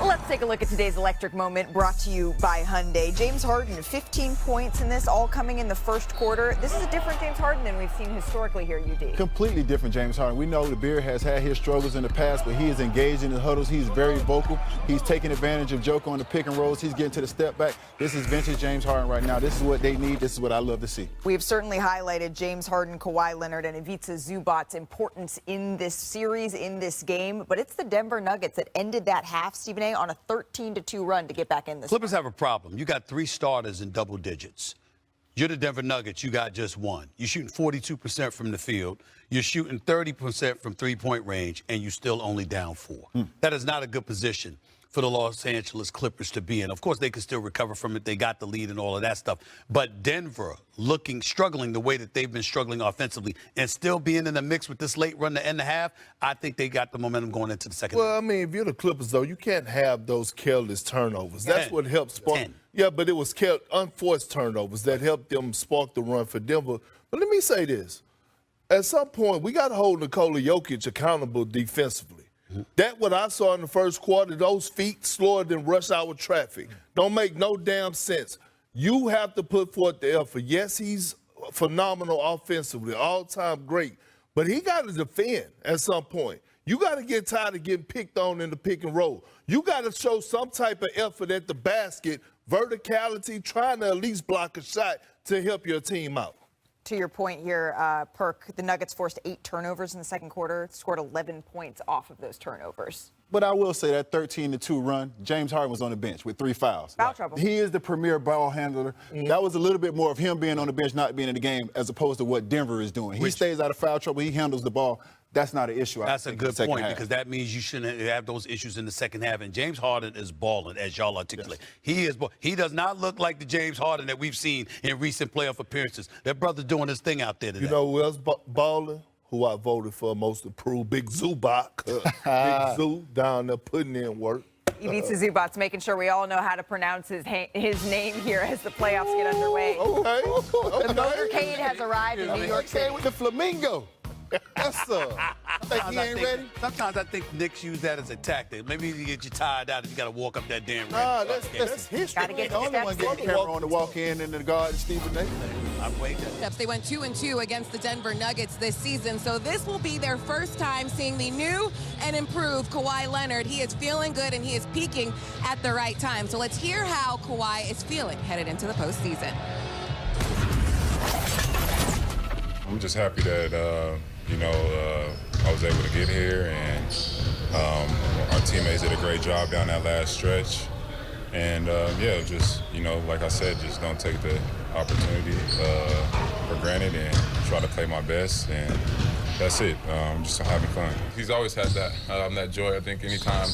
Let's take a look at today's electric moment brought to you by Hyundai. James Harden, 15 points in this, all coming in the first quarter. This is a different James Harden than we've seen historically here at UD. Completely different James Harden. We know the Beard has had his struggles in the past, but he is engaged in the huddles. He's very vocal. He's taking advantage of Jokic on the pick and rolls. He's getting to the step back. This is vintage James Harden right now. This is what they need. This is what I love to see. We've certainly highlighted James Harden, Kawhi Leonard, and Ivica Zubac's importance in this series, in this game. But it's the Denver Nuggets that ended that half, Stephen A., on a 13-2 run to get back in this. Clippers have a problem. You got 3 starters in double digits. You're the Denver Nuggets. You got just one. You're shooting 42% from the field. You're shooting 30% from three-point range, and you're still only down 4. That is not a good position for the Los Angeles Clippers to be in. Of course, they can still recover from it. They got the lead and all of that stuff. But Denver struggling the way that they've been struggling offensively and still being in the mix with this late run to end the half, I think they got the momentum going into the second half. Well, I mean, if you're the Clippers, though, you can't have those careless turnovers. That's what helped spark. Yeah, but it was unforced turnovers that helped them spark the run for Denver. But let me say this. At some point, we got to hold Nikola Jokic accountable defensively. That what I saw in the first quarter, those feet slower than rush hour traffic. Don't make no damn sense. You have to put forth the effort. Yes, he's phenomenal offensively, all-time great, but he got to defend at some point. You got to get tired of getting picked on in the pick and roll. You got to show some type of effort at the basket, verticality, trying to at least block a shot to help your team out. To your point here, Perk, the Nuggets forced 8 turnovers in the second quarter, scored 11 points off of those turnovers. But I will say that 13-2 run, James Harden was on the bench with 3 fouls. Foul trouble. He is the premier ball handler. That was a little bit more of him being on the bench, not being in the game, as opposed to what Denver is doing. He stays out of foul trouble. He handles the ball. That's not an issue. That's a good point because that means you shouldn't have those issues in the second half. And James Harden is balling, as y'all articulate. Yes. He does not look like the James Harden that we've seen in recent playoff appearances. That brother's doing his thing out there today. You know who else balling? Who I voted for most approved? Big Zubac. Big Zoo down there putting in work. Ivica Zubac's making sure we all know how to pronounce his name here as the playoffs get underway. Okay. The motorcade has arrived in New York City. With the flamingo. That's think he ain't ready. Sometimes I think Knicks use that as a tactic. Maybe you get you tired out and you got to walk up that damn ramp. That's history. Gotta get the only one getting the camera on to walk in the guard is Stephen A. I'm waiting. They went 2-2 against the Denver Nuggets this season, so this will be their first time seeing the new and improved Kawhi Leonard. He is feeling good and he is peaking at the right time. So let's hear how Kawhi is feeling headed into the postseason. I'm just happy that I was able to get here, and our teammates did a great job down that last stretch. And just like I said, just don't take the opportunity for granted and try to play my best. And that's it. Just having fun. He's always had that joy. I think anytime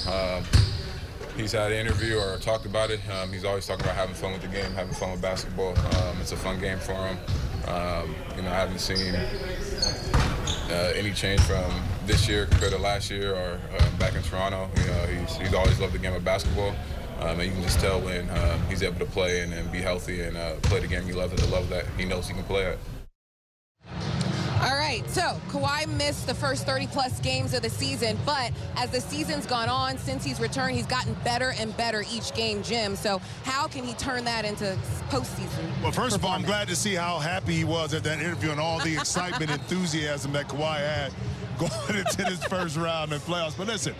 he's had an interview or talked about it, he's always talking about having fun with the game, having fun with basketball. It's a fun game for him. I haven't seen any change from this year compared to last year or back in Toronto. He's always loved the game of basketball. And you can just tell when he's able to play and be healthy and play the game he loves at the level that he knows he can play at. All right, so Kawhi missed the first 30-plus games of the season, but as the season's gone on, since he's returned, he's gotten better and better each game, Jim. So how can he turn that into postseason? Well, first of all, I'm glad to see how happy he was at that interview and all the excitement and enthusiasm that Kawhi had going into this first round of playoffs. But listen,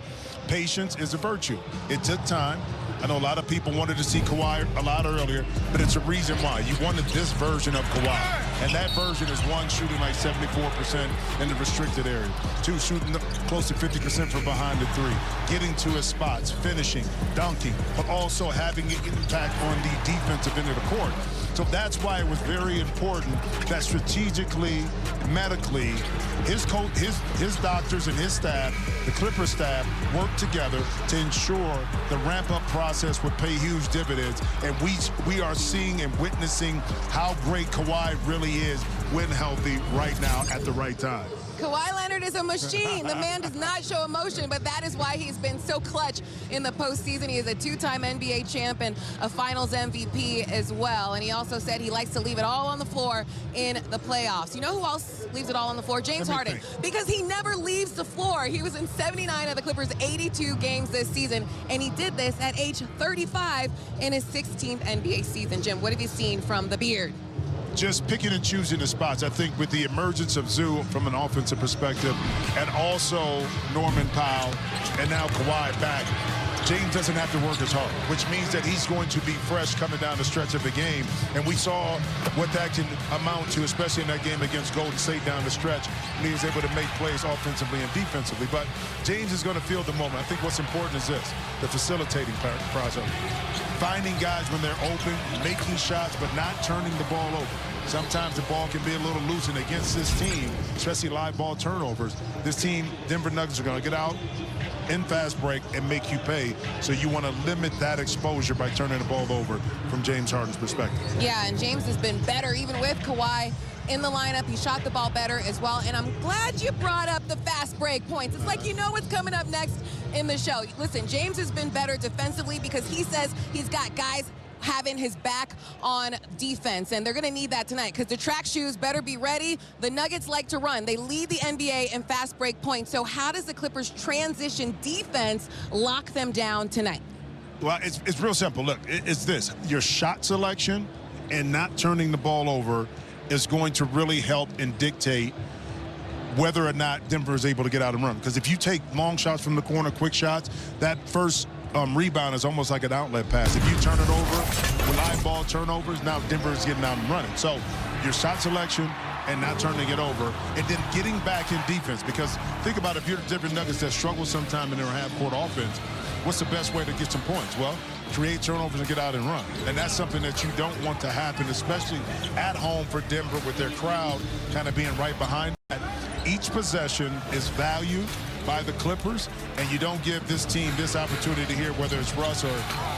patience is a virtue. It took time. I know a lot of people wanted to see Kawhi a lot earlier, but it's a reason why. You wanted this version of Kawhi. And that version is 1, shooting like 74% in the restricted area. 2, shooting close to 50% from behind the 3. Getting to his spots, finishing, dunking, but also having an impact on the defensive end of the court. So that's why it was very important that strategically, medically, his coach, his doctors and his staff, the Clipper staff, worked together to ensure the ramp-up process would pay huge dividends. And we are seeing and witnessing how great Kawhi really is when healthy right now at the right time. Kawhi Leonard is a machine. The man does not show emotion, but that is why he's been so clutch in the postseason. He is a two-time NBA champ and a Finals MVP as well. And he also said he likes to leave it all on the floor in the playoffs. You know who else leaves it all on the floor? James Harden, because he never leaves the floor. He was in 79 of the Clippers' 82 games this season, and he did this at age 35 in his 16th NBA season. Jim, what have you seen from the Beard? Just picking and choosing the spots. I think with the emergence of Zoo from an offensive perspective, and also Norman Powell, and now Kawhi back, James doesn't have to work as hard, which means that he's going to be fresh coming down the stretch of the game. And we saw what that can amount to, especially in that game against Golden State down the stretch, when he was able to make plays offensively and defensively. But James is going to feel the moment. I think what's important is this, the facilitating process. Finding guys when they're open, making shots, but not turning the ball over. Sometimes the ball can be a little loose, and against this team, especially live ball turnovers, this team, Denver Nuggets, are going to get out in fast break and make you pay. So you want to limit that exposure by turning the ball over from James Harden's perspective. Yeah, and James has been better even with Kawhi in the lineup. He shot the ball better as well. And I'm glad you brought up the fast break points. It's like you know what's coming up next in the show. Listen, James has been better defensively because he says he's got guys having his back on defense, and they're going to need that tonight because the track shoes better be ready. The Nuggets like to run. They lead the NBA in fast break points. So how does the Clippers transition defense lock them down tonight? Well, it's real simple. Look, it's this. Your shot selection and not turning the ball over is going to really help and dictate whether or not Denver is able to get out and run. Because if you take long shots from the corner, quick shots, that first rebound is almost like an outlet pass. If you turn it over with live ball turnovers, now Denver is getting out and running. So your shot selection and not turning it over, and then getting back in defense. Because think about if you're the Denver Nuggets that struggle sometime in their half-court offense, what's the best way to get some points? Well, create turnovers and get out and run. And that's something that you don't want to happen, especially at home for Denver with their crowd kind of being right behind that. Each possession is valued by the Clippers, and you don't give this team this opportunity here, whether it's Russ or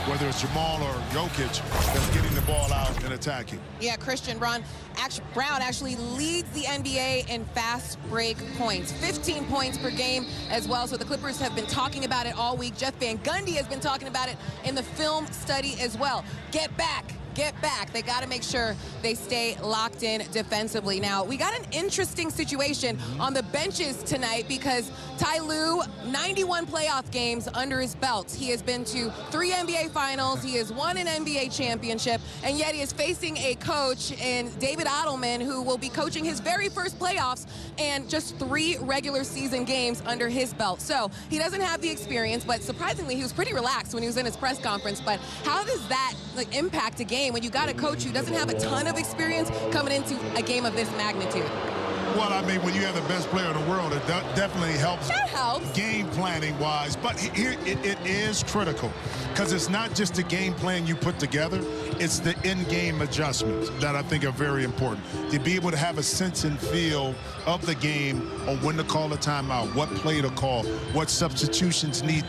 whether it's Jamal or Jokic, that's getting the ball out and attacking. Yeah, Christian Brown actually leads the NBA in fast break points, 15 points per game as well. So the Clippers have been talking about it all week. Jeff Van Gundy has been talking about it in the film study as well. Get back. Get back. They got to make sure they stay locked in defensively. Now, we got an interesting situation on the benches tonight because Ty Lue, 91 playoff games under his belt. He has been to 3 NBA Finals. He has won an NBA championship, and yet he is facing a coach in David Adelman who will be coaching his very first playoffs and just 3 regular season games under his belt. So he doesn't have the experience, but surprisingly, he was pretty relaxed when he was in his press conference. But how does that impact a game when you got a coach who doesn't have a ton of experience coming into a game of this magnitude? Well, I mean, when you have the best player in the world, it definitely helps. That helps. Game planning wise, but here it is critical because it's not just the game plan you put together, it's the in-game adjustments that I think are very important. To be able to have a sense and feel of the game on when to call a timeout, what play to call, what substitutions need to